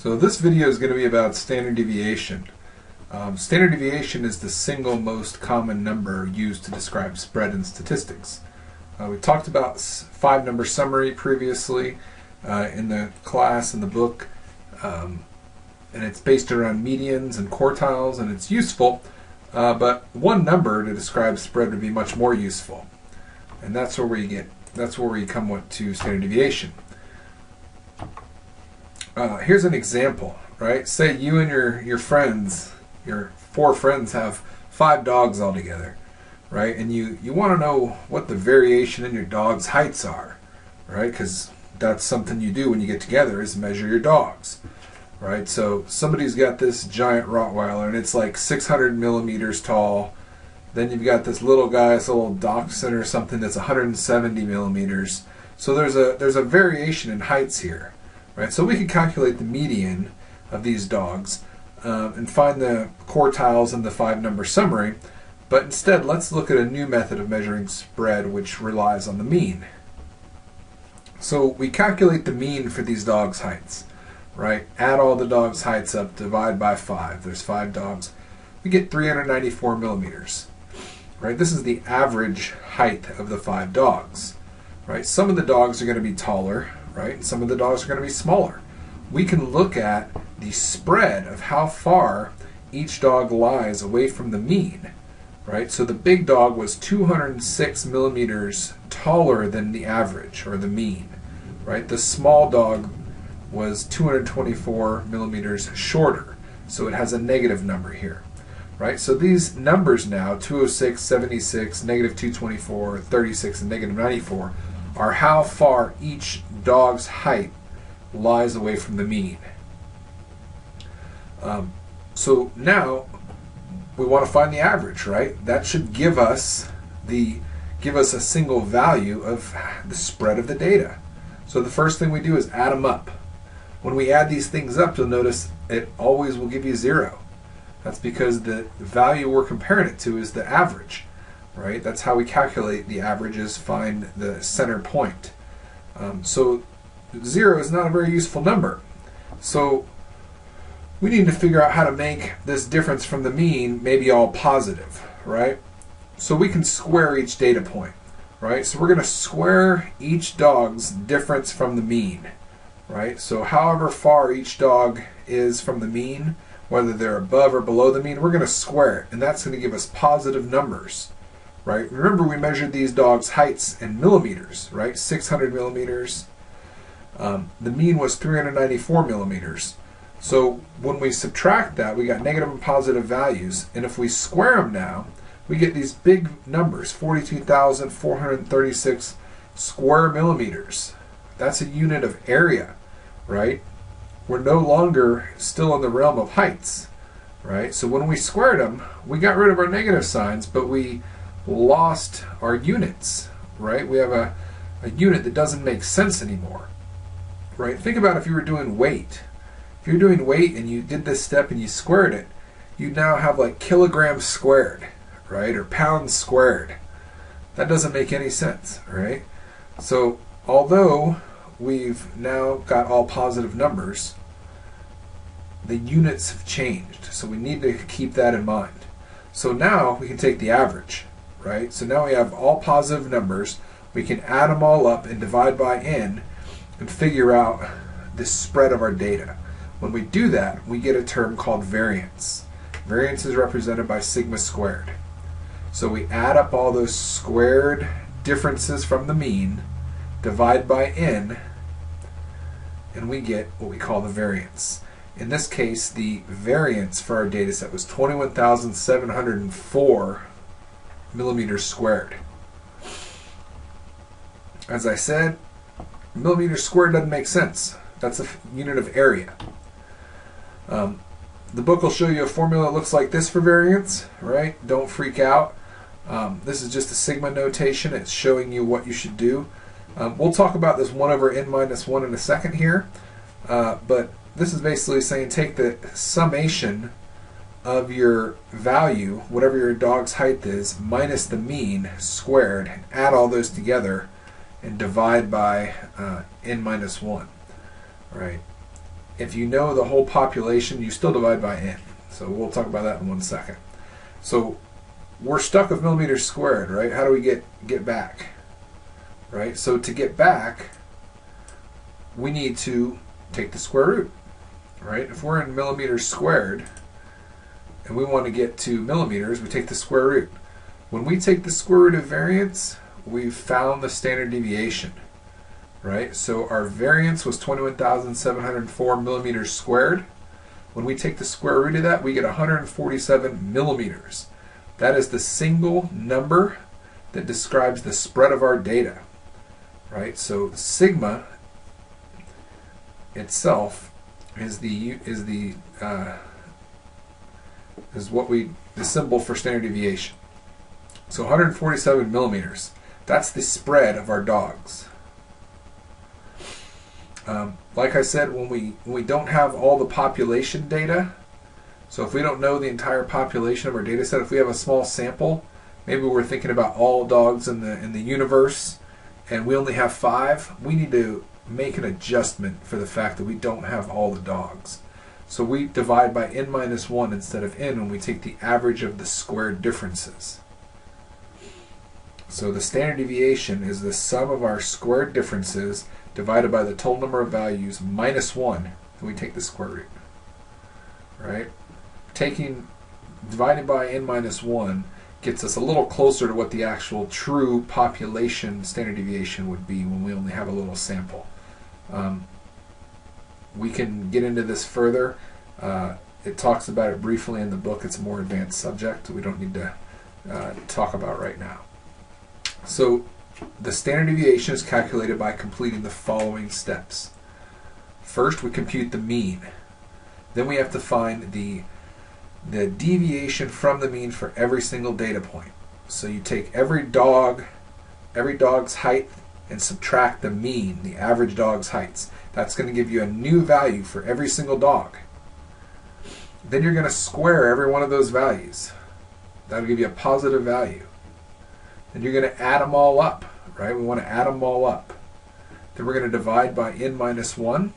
So this video is going to be about standard deviation. Standard deviation is the single most common number used to describe spread in statistics. We talked about 5-number summary previously in the class, in the book, and it's based around medians and quartiles, and it's useful, but one number to describe spread would be much more useful, and that's where we come to standard deviation. Here's an example, right? Say you and your friends, your 4 friends, have 5 dogs all together, right? And you want to know what the variation in your dog's heights are, right? Because that's something you do when you get together, is measure your dogs, right? So somebody's got this giant Rottweiler and it's like 600 millimeters tall. Then you've got this little guy, this little dachshund or something that's 170 millimeters. So there's a variation in heights here. Right, so we can calculate the median of these dogs and find the quartiles in the 5-number summary, but instead let's look at a new method of measuring spread which relies on the mean. So we calculate the mean for these dogs' heights, right? Add all the dogs' heights up, divide by 5. There's 5 dogs. We get 394 millimeters. Right? This is the average height of the 5 dogs. Right? Some of the dogs are going to be taller, right? And some of the dogs are going to be smaller. We can look at the spread of how far each dog lies away from the mean, right? So the big dog was 206 millimeters taller than the average, or the mean, right? The small dog was 224 millimeters shorter, so it has a negative number here, right? So these numbers now, 206, 76, negative 224, 36, and negative 94, are how far each dog's height lies away from the mean. So now we want to find the average, right? That should give us a single value of the spread of the data. So the first thing we do is add them up. When we add these things up, you'll notice it always will give you 0. That's because the value we're comparing it to is the average. Right? That's how we calculate the averages, find the center point. So 0 is not a very useful number. So we need to figure out how to make this difference from the mean maybe all positive, right? So we can square each data point, right? So we're going to square each dog's difference from the mean, right? So however far each dog is from the mean, whether they're above or below the mean, we're going to square it, and that's going to give us positive numbers. Right? Remember, we measured these dogs' heights in millimeters, right? 600 millimeters. The mean was 394 millimeters. So when we subtract that, we got negative and positive values. And if we square them now, we get these big numbers, 42,436 square millimeters. That's a unit of area, right? We're no longer still in the realm of heights, right? So when we squared them, we got rid of our negative signs, but we lost our units, right? We have a unit that doesn't make sense anymore, right? Think about if you were doing weight. If you're doing weight and you did this step and you squared it, you now have like kilograms squared, right? Or pounds squared. That doesn't make any sense, right? So although we've now got all positive numbers, the units have changed. So we need to keep that in mind. So now we can take the average. Right? So now we have all positive numbers. We can add them all up and divide by n and figure out the spread of our data. When we do that, we get a term called variance. Variance is represented by sigma squared. So we add up all those squared differences from the mean, divide by n, and we get what we call the variance. In this case, the variance for our data set was 21,704 millimeters squared. As I said, millimeters squared doesn't make sense. That's a unit of area. The book will show you a formula that looks like this for variance, right? Don't freak out. This is just a sigma notation. It's showing you what you should do. We'll talk about this 1 over n minus 1 in a second here, but this is basically saying take the summation of your value, whatever your dog's height is, minus the mean squared, add all those together, and divide by n minus 1. Right? if you know the whole population, you still divide by n. So we'll talk about that in 1 second. So we're stuck with millimeters squared, right? How do we get back? Right? So to get back, we need to take the square root, right? If we're in millimeters squared and we want to get to millimeters, we take the square root. When we take the square root of variance, we've found the standard deviation, right? So our variance was 21,704 millimeters squared. When we take the square root of that, we get 147 millimeters. That is the single number that describes the spread of our data, right? So sigma itself is the symbol for standard deviation. So 147 millimeters. That's the spread of our dogs. Like I said, when we don't have all the population data, so if we don't know the entire population of our data set, if we have a small sample, maybe we're thinking about all dogs in the universe, and we only have 5, we need to make an adjustment for the fact that we don't have all the dogs. So we divide by n minus 1 instead of n when we take the average of the squared differences. So the standard deviation is the sum of our squared differences divided by the total number of values minus 1, and we take the square root. Right? Dividing by n minus 1 gets us a little closer to what the actual true population standard deviation would be when we only have a little sample. We can get into this further. It talks about it briefly in the book. It's a more advanced subject we don't need to talk about right now. So the standard deviation is calculated by completing the following steps. First, we compute the mean. Then we have to find the deviation from the mean for every single data point. So you take every dog's height and subtract the mean, the average dog's heights. That's going to give you a new value for every single dog. Then you're going to square every one of those values. That'll give you a positive value. Then you're going to add them all up, right? We want to add them all up. Then we're going to divide by n minus 1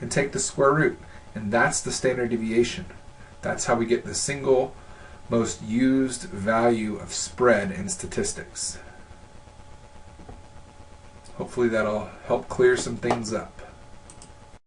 and take the square root. And that's the standard deviation. That's how we get the single most used value of spread in statistics. Hopefully that'll help clear some things up.